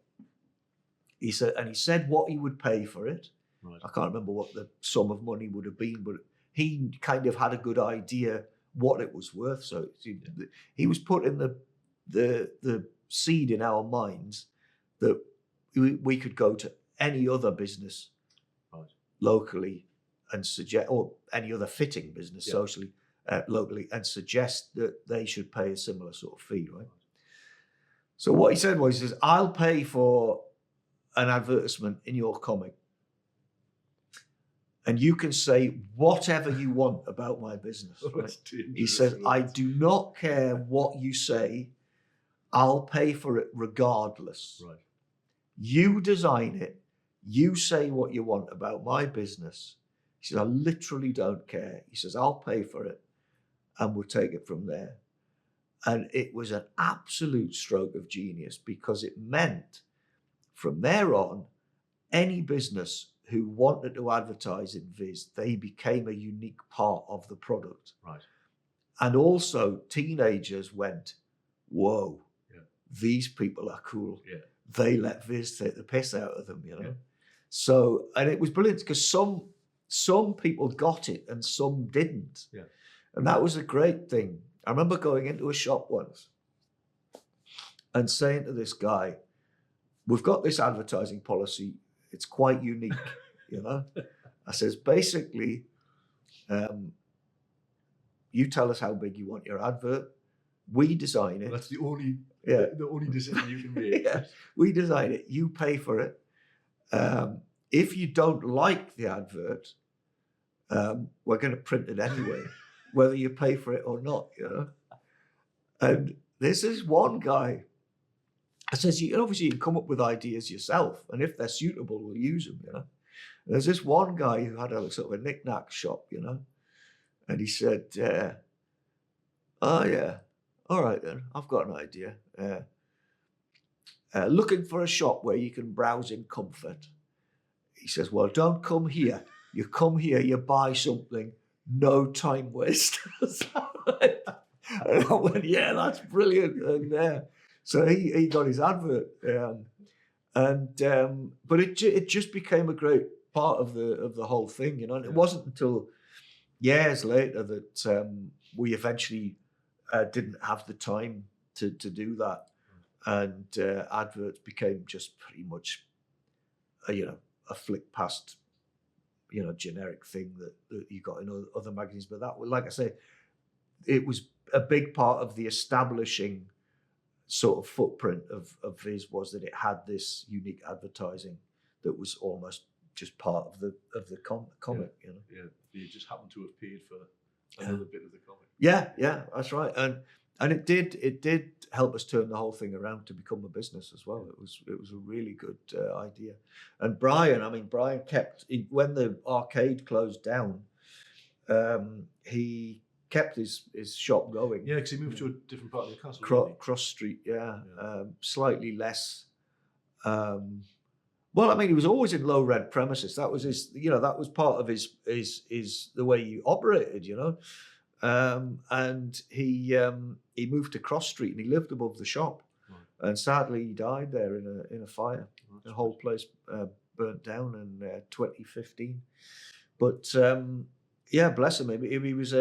He said, and he said what he would pay for it. Right. I can't remember what the sum of money would have been, but he kind of had a good idea what it was worth. So he was putting the seed in our minds that we could go to any other business locally and suggest, or any other fitting business socially, locally, and suggest that they should pay a similar sort of fee, right? So what he said was, he says, I'll pay for an advertisement in your comic, and you can say whatever you want about my business. Right? He says, I do not care what you say. I'll pay for it regardless. Right. You design it. You say what you want about my business. He says, I literally don't care. He says, I'll pay for it and we'll take it from there. And it was an absolute stroke of genius, because it meant from there on, any business who wanted to advertise in Viz, they became a unique part of the product. Right. And also teenagers went, whoa, these people are cool. Yeah. They let Viz take the piss out of them, you know? Yeah. So, and it was brilliant, because some people got it and some didn't. Yeah. And that was a great thing. I remember going into a shop once and saying to this guy, we've got this advertising policy. It's quite unique, you know? I says, basically, you tell us how big you want your advert. We design it. That's the only decision you can make. Yeah, we design it. You pay for it. If you don't like the advert, we're going to print it anyway, whether you pay for it or not, you know? And this is one guy. I says, you obviously come up with ideas yourself, and if they're suitable, we'll use them, you know? And there's this one guy who had a sort of a knick-knack shop, you know? And he said, oh yeah, all right then, I've got an idea. Looking for a shop where you can browse in comfort. He says, well, don't come here. You come here, you buy something, no time waste. And I went, yeah, that's brilliant. And so he got his advert. But it just became a great part of the whole thing, you know. And it wasn't until years later that we eventually didn't have the time to do that. And adverts became just pretty much, a flick past, generic thing that you got in other magazines. But that, like I say, it was a big part of the establishing sort of footprint of Viz, was that it had this unique advertising that was almost just part of the comic, you know. Yeah, you just happened to have paid for another bit of the comic. Yeah, that's right. And it did help us turn the whole thing around to become a business as well. It was a really good idea. And Brian kept, when the arcade closed down, he kept his shop going. Yeah, because he moved to a different part of the castle. Cross Street, slightly less. Well, he was always in low rent premises. That was his, that was part of his the way he operated, you know. And he moved to Cross Street and he lived above the shop. Right. And sadly, he died there in a fire. The whole place burnt down in 2015. But bless him. He was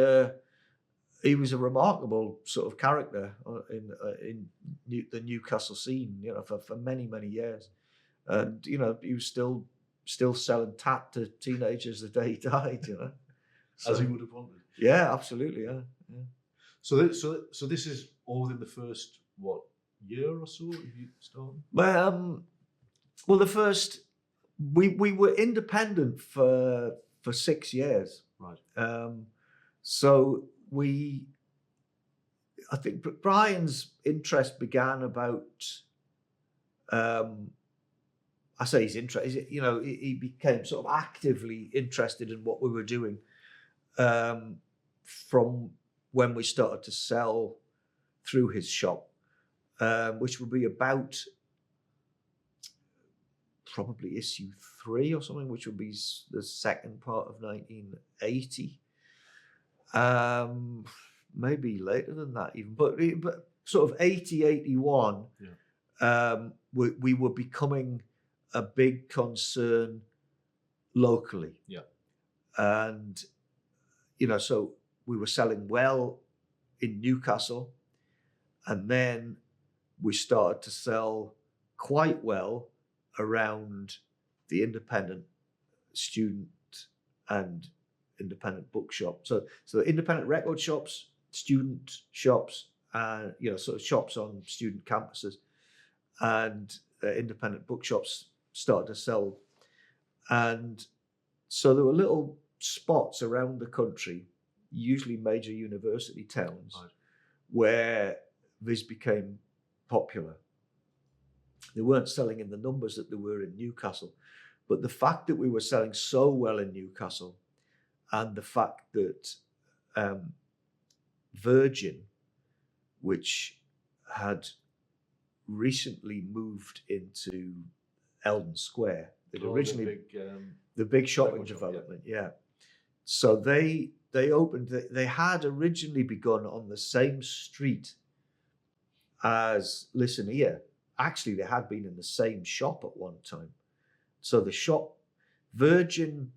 he was a remarkable sort of character in the Newcastle scene, for many years, and he was still selling tat to teenagers the day he died, As he would have wanted. Yeah, absolutely, yeah. So this is all within the first year or so of you starting? Well, the first we were independent for 6 years, right? So I think Brian's interest began about. I say his interest. He became sort of actively interested in what we were doing from when we started to sell through his shop, which would be about probably issue 3 or something, which would be the second part of 1980. Maybe later than that even, but sort of 80, 81, we were becoming a big concern locally. Yeah. And, so we were selling well in Newcastle, and then we started to sell quite well around the independent student and independent bookshop. So independent record shops, student shops, sort of shops on student campuses, and independent bookshops started to sell. And so there were little spots around the country, usually major university towns, right, where Viz became popular. They weren't selling in the numbers that they were in Newcastle, but the fact that we were selling so well in Newcastle, and the fact that Virgin, which had recently moved into Eldon Square, originally the big shopping development, yeah. So they opened. They had originally begun on the same street as Listen Here. Actually, they had been in the same shop at one time. So the shop, Virgin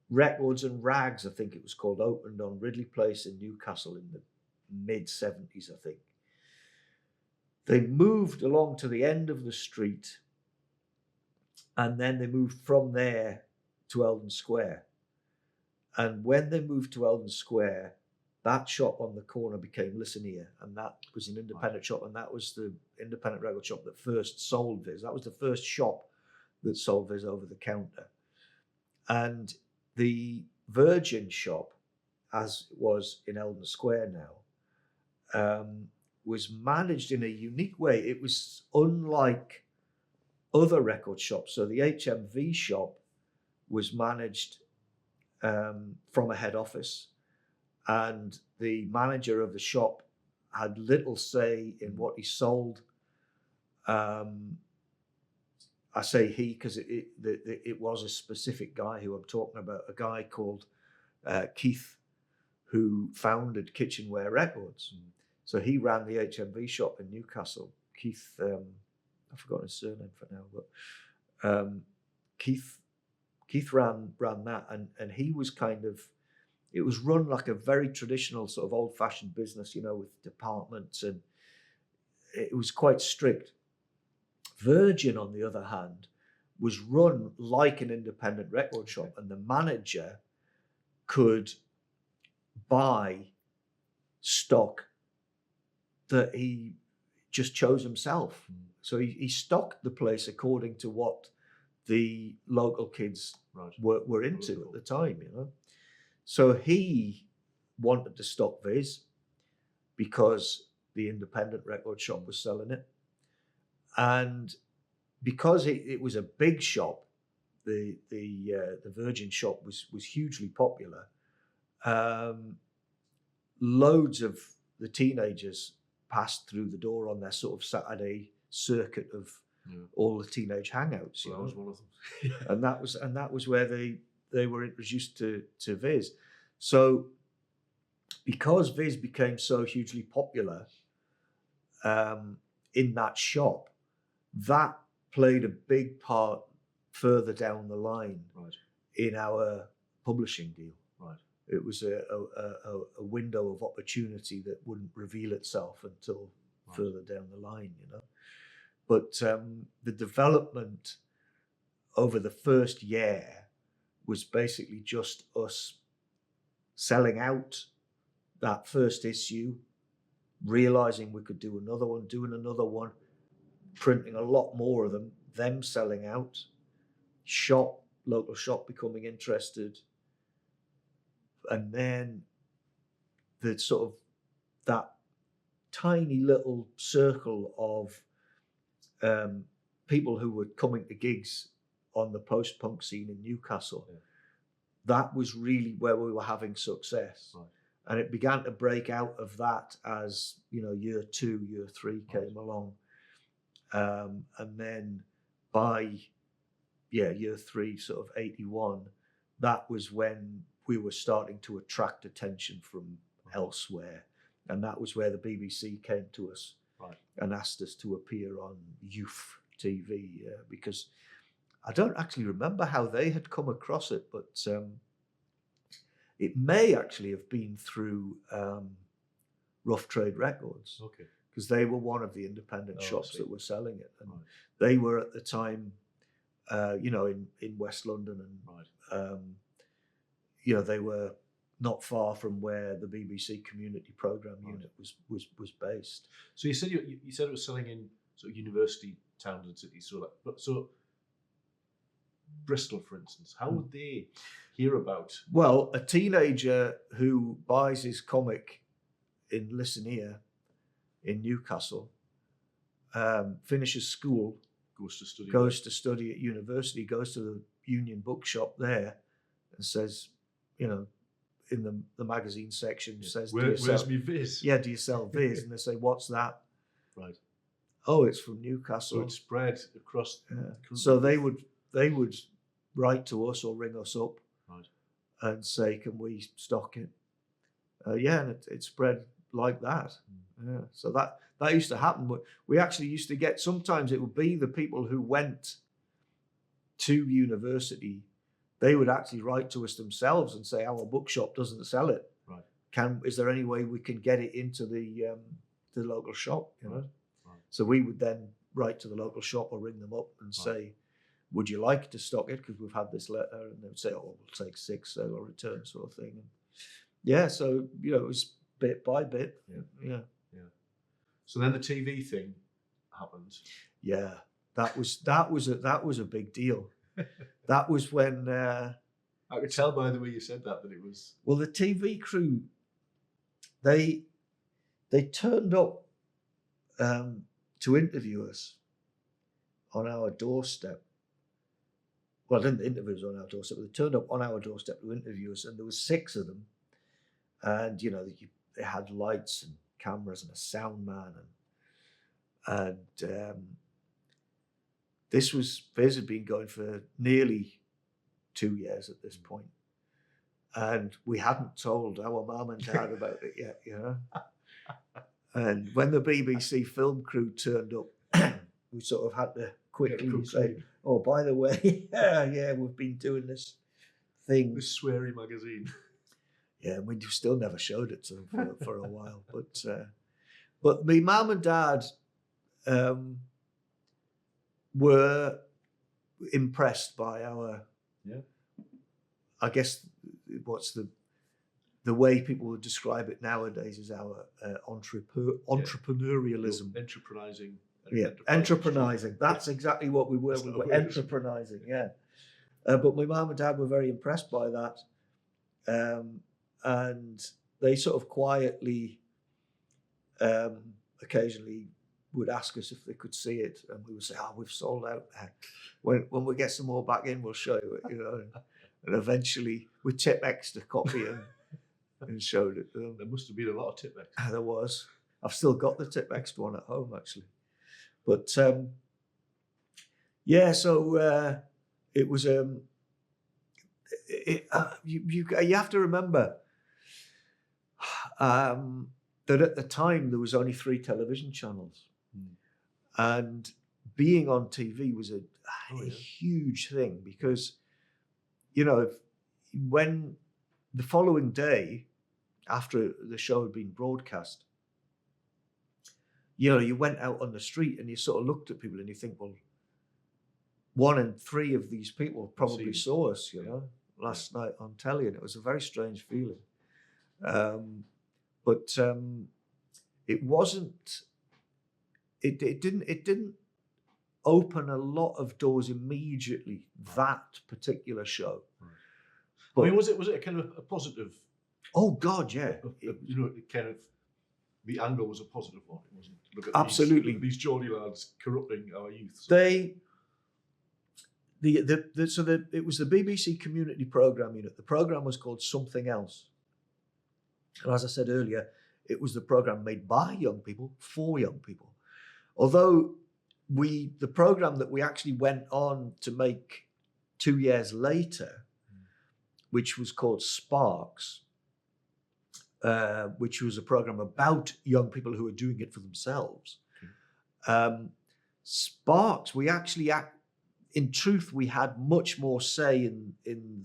Records and Rags, I think it was called, opened on Ridley Place in Newcastle in the mid-70s, I think. They moved along to the end of the street, and then they moved from there to Eldon Square. And when they moved to Eldon Square, that shop on the corner became Listen Here, and that was an independent shop, and that was the independent record shop that first sold Viz. That was the first shop that sold Viz over the counter. And the Virgin shop, as it was in Eldon Square now, was managed in a unique way. It was unlike other record shops. So the HMV shop was managed from a head office, and the manager of the shop had little say in what he sold. I say he because it was a specific guy who I'm talking about, a guy called Keith, who founded Kitchenware Records. Mm. So he ran the HMV shop in Newcastle. Keith, I've forgotten his surname for now, but Keith ran that, and he was kind of, it was run like a very traditional sort of old-fashioned business, with departments, and it was quite strict. Virgin, on the other hand, was run like an independent record shop, and the manager could buy stock that he just chose himself. Mm. So he stocked the place according to what the local kids were into at the time, So he wanted to stock Viz because the independent record shop was selling it. And because it was a big shop, the Virgin shop was hugely popular. Loads of the teenagers passed through the door on their sort of Saturday circuit of all the teenage hangouts. I was one of them. and that was where they were introduced to Viz. So because Viz became so hugely popular in that shop, that played a big part further down the line in our publishing deal. Right. it was a window of opportunity that wouldn't reveal itself until further down the line, you know. But the development over the first year was basically just us selling out that first issue, realizing we could do another one, doing another one, printing a lot more of them selling out, local shop becoming interested, and then the sort of that tiny little circle of people who were coming to gigs on the post-punk scene in Newcastle. Yeah. That was really where we were having success. Right. And it began to break out of that as, you know, year 2, year 3 came along. And then by, year 3, sort of 81, that was when we were starting to attract attention from elsewhere. And that was where the BBC came to us and asked us to appear on youth TV, because I don't actually remember how they had come across it, but it may actually have been through Rough Trade Records, because they were one of the independent shops that were selling it. And they were at the time, you know, in West London, and you know, they were not far from where the BBC Community Programme Unit was based. So you said you said it was selling in sort of university towns and cities, so Bristol, for instance, how would they hear about? Well, a teenager who buys his comic in Listen Here in Newcastle, finishes school, Goes to study at university, goes to the Union bookshop there, and says, you know, in the magazine section, says, where's me Viz? Yeah, do you sell Viz? And they say, what's that? Right. Oh, it's from Newcastle. So it's spread across the country. So they would write to us or ring us up and say, can we stock it? And it spread like that. Yeah. So that used to happen. But we actually used to get, sometimes it would be the people who went to university, they would actually write to us themselves and say, our bookshop doesn't sell it. Right. Is there any way we can get it into the local shop? You know. Right. So we would then write to the local shop or ring them up and say, would you like to stock it? Because we've had this letter. And they would say, oh, we'll take 6, so a return sort of thing. And so, you know, it was bit by bit. Yeah. So then the TV thing happened. Yeah, that was a big deal. That was when I could tell by the way you said that it was. Well, the TV crew, they turned up to interview us on our doorstep. Well, they didn't interview us on our doorstep, but they turned up on our doorstep to interview us, and there was 6 of them. And, you know, they had lights and cameras and a sound man. And Viz had been going for nearly 2 years at this point. And we hadn't told our mum and dad about it yet, you know. And when the BBC film crew turned up, we sort of had to quickly say, oh, by the way, we've been doing this thing. This sweary magazine. Yeah, we still never showed it to them for a while. But my mum and dad were impressed by our, I guess, what's the way people would describe it nowadays is our entrepreneurialism. Enterprising. Enterprising. That's exactly what we were. We were enterprising, but my mum and dad were very impressed by that. And they sort of quietly, occasionally would ask us if they could see it. And we would say, we've sold out. When we get some more back in, we'll show you it, you know. And eventually we Tipp-Ex'd a copy and showed it to them. There must have been a lot of Tipp-Ex. There was. I've still got the Tipp-Ex'd one at home, actually. But so it was. You have to remember that at the time there was only 3 television channels, and being on TV was a huge thing because, you know, when the following day, after the show had been broadcast, you went out on the street and you sort of looked at people and you think, well, 1 in 3 of these people probably saw us, last night on telly, and it was a very strange feeling. But it wasn't. It didn't open a lot of doors immediately. That particular show. Right. But, I mean, was it a kind of a positive? Oh God, yeah. It kind of the angle was a positive one. It wasn't. Look at Absolutely. these Geordie lads corrupting our youth. So. It was the BBC Community Programme Unit. The programme was called Something Else. And as I said earlier, it was the programme made by young people for young people. Although the programme that we actually went on to make 2 years later, which was called Sparks, which was a programme about young people who are doing it for themselves. Sparks, we actually in truth, we had much more say in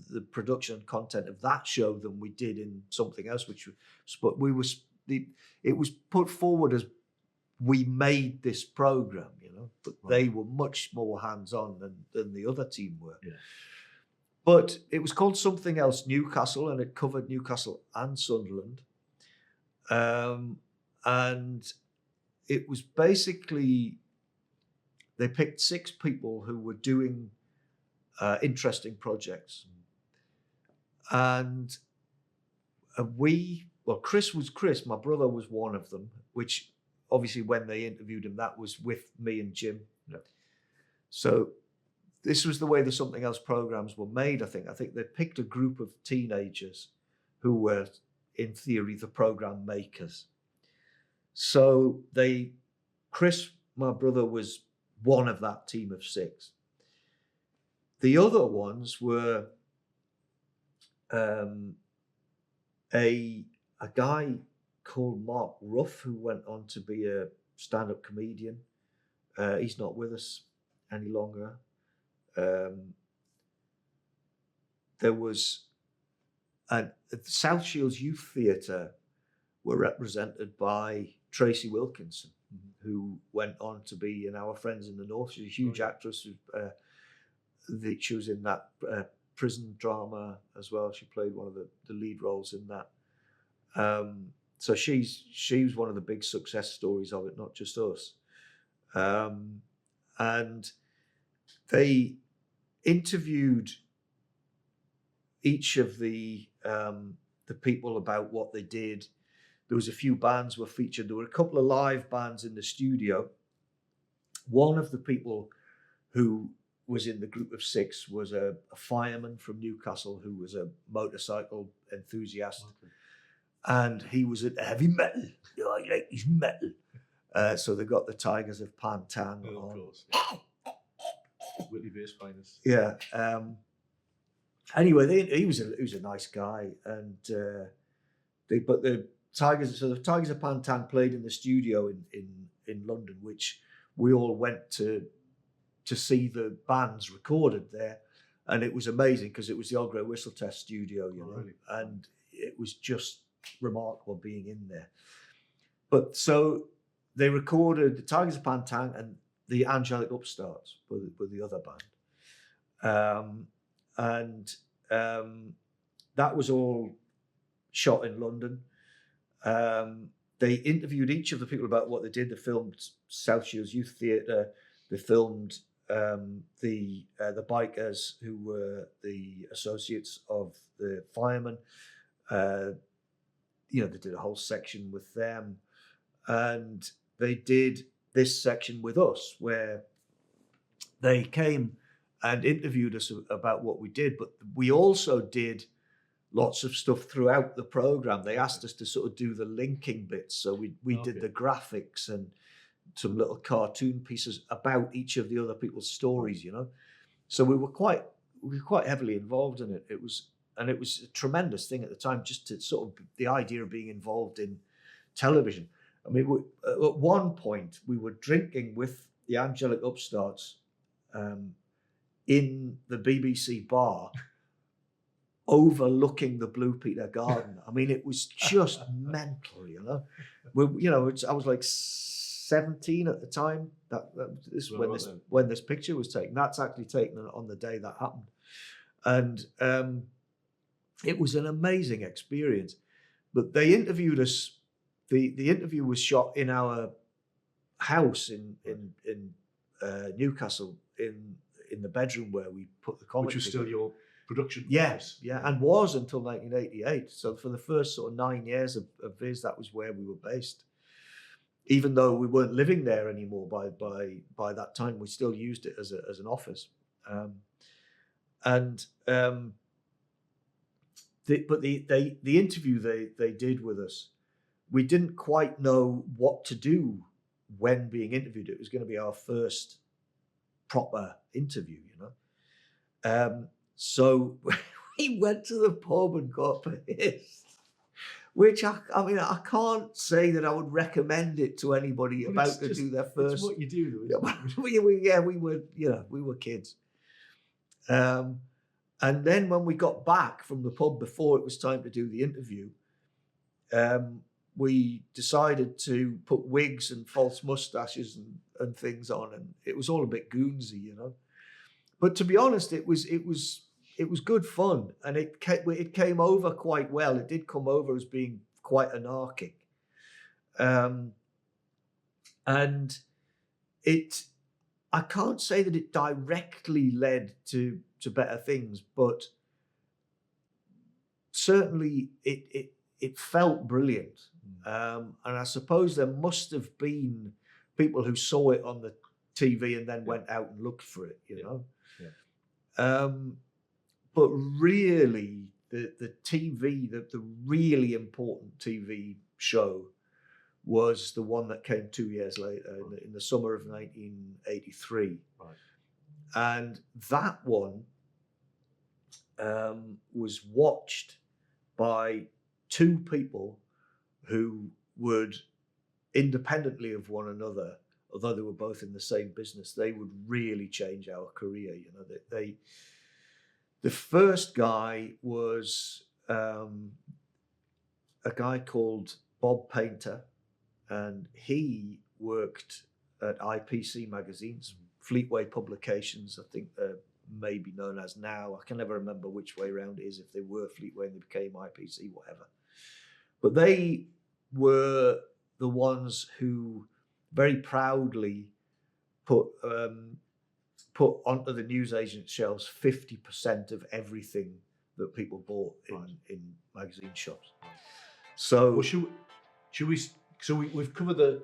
the production and content of that show than we did in Something Else, it was put forward as we made this program, but they were much more hands-on than the other team were. Yeah. But it was called Something Else Newcastle, and it covered Newcastle and Sunderland. And it was basically, they picked 6 people who were doing interesting projects. And Chris was Chris, my brother was one of them, which obviously when they interviewed him, that was with me and Jim. Yeah. So this was the way the Something Else programs were made, I think. I think they picked a group of teenagers who were, in theory, the program makers. So Chris, my brother, was one of that team of 6. The other ones were a guy called Mark Ruff, who went on to be a stand-up comedian. He's not with us any longer. There was South Shields Youth Theatre were represented by Tracy Wilkinson, who went on to be in Our Friends in the North. She's a huge actress. She was in that prison drama as well. She played one of the lead roles in that. So she was one of the big success stories of it, not just us. And they interviewed each of the people about what they did. There was a few bands were featured. There were a couple of live bands in the studio. One of the people who was in the group of 6 was a fireman from Newcastle who was a motorcycle enthusiast. Okay. And he was into heavy metal. I like his metal. So they got the Tigers of Pantang on. Of course. Yeah. Whitley Bass finest. Yeah. Anyway, he was a nice guy, and the Tigers of Pantang played in the studio in London, which we all went to see the bands recorded there, and it was amazing because it was the Old Grey Whistle Test studio, really? And it was just remarkable being in there. But so they recorded the Tigers of Pantang and the Angelic Upstarts were the other band, and that was all shot in London. They interviewed each of the people about what they did. They filmed South Shields Youth Theatre. They filmed the bikers who were the associates of the firemen. They did a whole section with them, and they did this section with us where they came and interviewed us about what we did. But we also did lots of stuff throughout the program. They asked us to sort of do the linking bits. So we did the graphics and some little cartoon pieces about each of the other people's stories, So we were quite heavily involved in it. It was a tremendous thing at the time, just to sort of the idea of being involved in television. I mean, at one point we were drinking with the Angelic Upstarts in the BBC bar overlooking the Blue Peter Garden. I mean, it was just mental, you know. I was like 17 at the time. This is when this picture was taken. That's actually taken on the day that happened, and it was an amazing experience. But they interviewed us. The interview was shot in our house in Newcastle, in the bedroom where we put the comic. Which was still your production. Yes, yeah, and was until 1988. So for the first sort of 9 years of Viz, that was where we were based. Even though we weren't living there anymore by that time, we still used it as an office. But the interview they did with us, we didn't quite know what to do when being interviewed. It was going to be our first proper interview, you know. So we went to the pub and got pissed, which I mean, I can't say that I would recommend it to anybody about to do their first. It's what you do, though. we were kids. And then when we got back from the pub before it was time to do the interview, we decided to put wigs and false mustaches and things on, and it was all a bit goonsy, you know. But to be honest, it was good fun, and it came over quite well. It did come over as being quite anarchic, and I can't say that it directly led to better things, but certainly it felt brilliant. And I suppose there must have been people who saw it on the TV and then went out and looked for it, you know. Yeah. But really, the TV, the really important TV show was the one that came 2 years later, in the summer of 1983. Right. And that one was watched by two people who would, independently of one another, although they were both in the same business, they would really change our career. You know, the first guy was a guy called Bob Painter, and he worked at IPC magazines, Fleetway Publications, I think they're maybe known as now. I can never remember which way around it is, if they were Fleetway and they became IPC, whatever. But they were the ones who very proudly put onto the newsagent shelves 50% of everything that people bought in magazine shops. So, well, should we? So we've covered the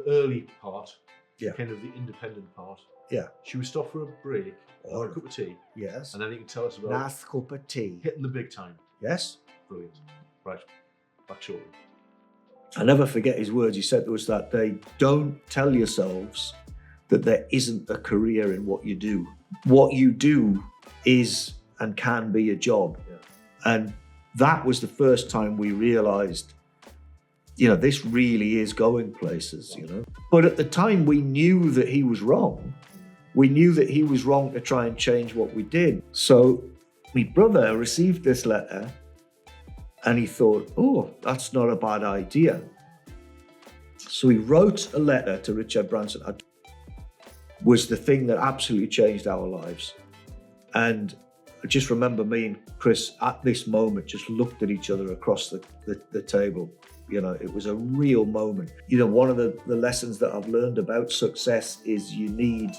early part, yeah, kind of the independent part. Yeah. Should we stop for a break, or a cup of tea? Yes. And then you can tell us about nice cup of tea. Hitting the big time. Yes. Brilliant. Right. Back shortly. I never forget his words. He said to us that day, "Don't tell yourselves that there isn't a career in what you do. What you do is and can be a job." Yeah. And that was the first time we realized, you know, this really is going places, you know. But at the time we knew that he was wrong. We knew that he was wrong to try and change what we did. So my brother received this letter and he thought, oh, that's not a bad idea. So he wrote a letter to Richard Branson. It was the thing that absolutely changed our lives. And I just remember me and Chris at this moment just looked at each other across the table. You know, it was a real moment. You know, one of the lessons that I've learned about success is you need